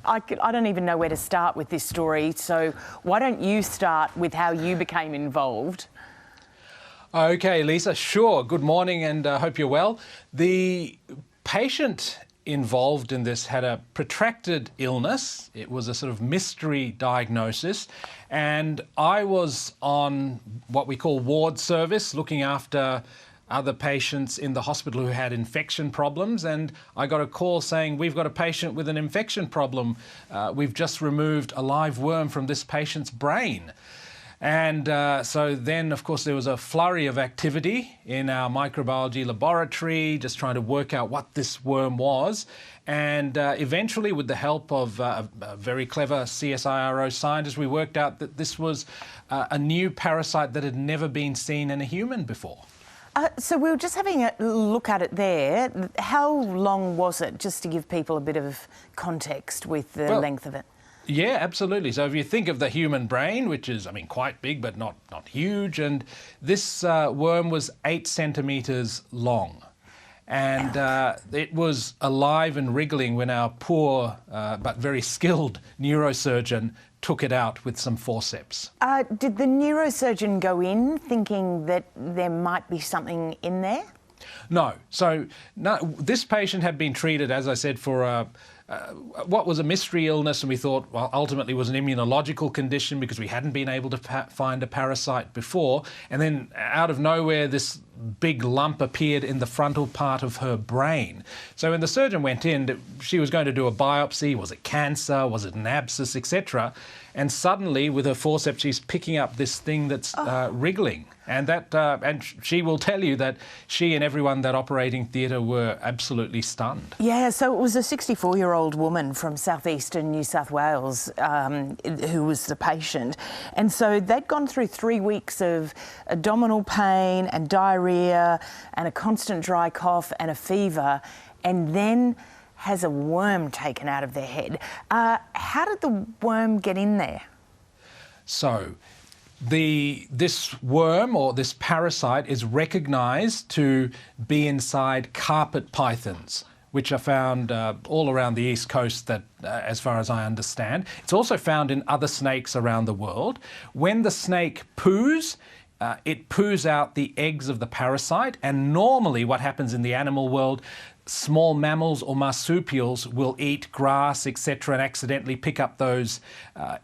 I don't even know where to start with this story, so why don't you start with how you became involved? Okay, Lisa, sure. Good morning and hope you're well. The patient involved in this had a protracted illness. It was a sort of mystery diagnosis, and I was on what we call ward service, looking after other patients in the hospital who had infection problems, and I got a call saying, we've got a patient with an infection problem. We've just removed a live worm from this patient's brain. And so then, of course, there was a flurry of activity in our microbiology laboratory, just trying to work out what this worm was. And eventually, with the help of a very clever CSIRO scientist, we worked out that this was a new parasite that had never been seen in a human before. So we were just having a look at it there. How long was it, just to give people a bit of context with the length of it? Yeah, absolutely. So if you think of the human brain, which is, I mean, quite big, but not huge, and this worm was 8 centimetres long. And it was alive and wriggling when our poor but very skilled neurosurgeon took it out with some forceps. Did the neurosurgeon go in thinking that there might be something in there? No. So this patient had been treated, as I said, for what was a mystery illness, and we thought, well, ultimately was an immunological condition because we hadn't been able to find a parasite before. And then out of nowhere, this big lump appeared in the frontal part of her brain. So when the surgeon went in, she was going to do a biopsy. Was it cancer? Was it an abscess, etc.? And suddenly, with her forceps, she's picking up this thing that's wriggling. And and she will tell you that she and everyone in that operating theatre were absolutely stunned. Yeah, so it was a 64-year-old woman from southeastern New South Wales who was the patient. And so they'd gone through 3 weeks of abdominal pain and diarrhoea and a constant dry cough and a fever, and then has a worm taken out of their head. How did the worm get in there? So this worm or this parasite is recognised to be inside carpet pythons, which are found all around the East Coast, that, as far as I understand. It's also found in other snakes around the world. When the snake poos, it poos out the eggs of the parasite, and normally what happens in the animal world, small mammals or marsupials will eat grass, etc., and accidentally pick up those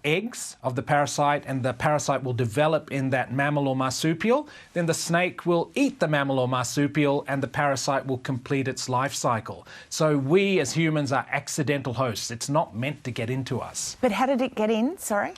eggs of the parasite, and the parasite will develop in that mammal or marsupial. Then the snake will eat the mammal or marsupial, and the parasite will complete its life cycle. So we as humans are accidental hosts. It's not meant to get into us. But how did it get in? Sorry?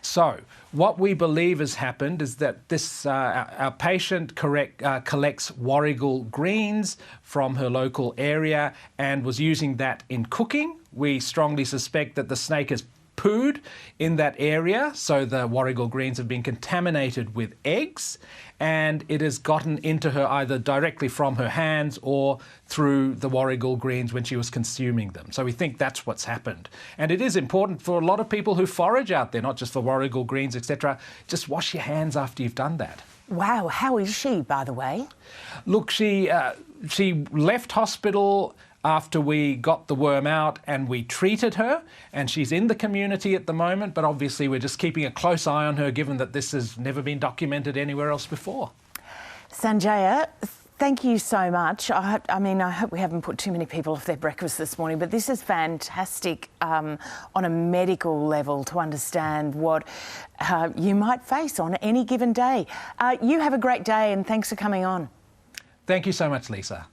So what we believe has happened is that this our patient collects warrigal greens from her local area and was using that in cooking. We strongly suspect that the snake has pooed in that area, so the warrigal greens have been contaminated with eggs, and it has gotten into her either directly from her hands or through the warrigal greens when she was consuming them. So we think that's what's happened. And it is important for a lot of people who forage out there, not just for warrigal greens, etc. Just wash your hands after you've done that. Wow, how is she, by the way? Look, she left hospital after we got the worm out and we treated her, and she's in the community at the moment, but obviously we're just keeping a close eye on her given that this has never been documented anywhere else before. Sanjaya, thank you so much. I hope we haven't put too many people off their breakfast this morning, but this is fantastic on a medical level to understand what you might face on any given day. You have a great day, and thanks for coming on. Thank you so much, Lisa.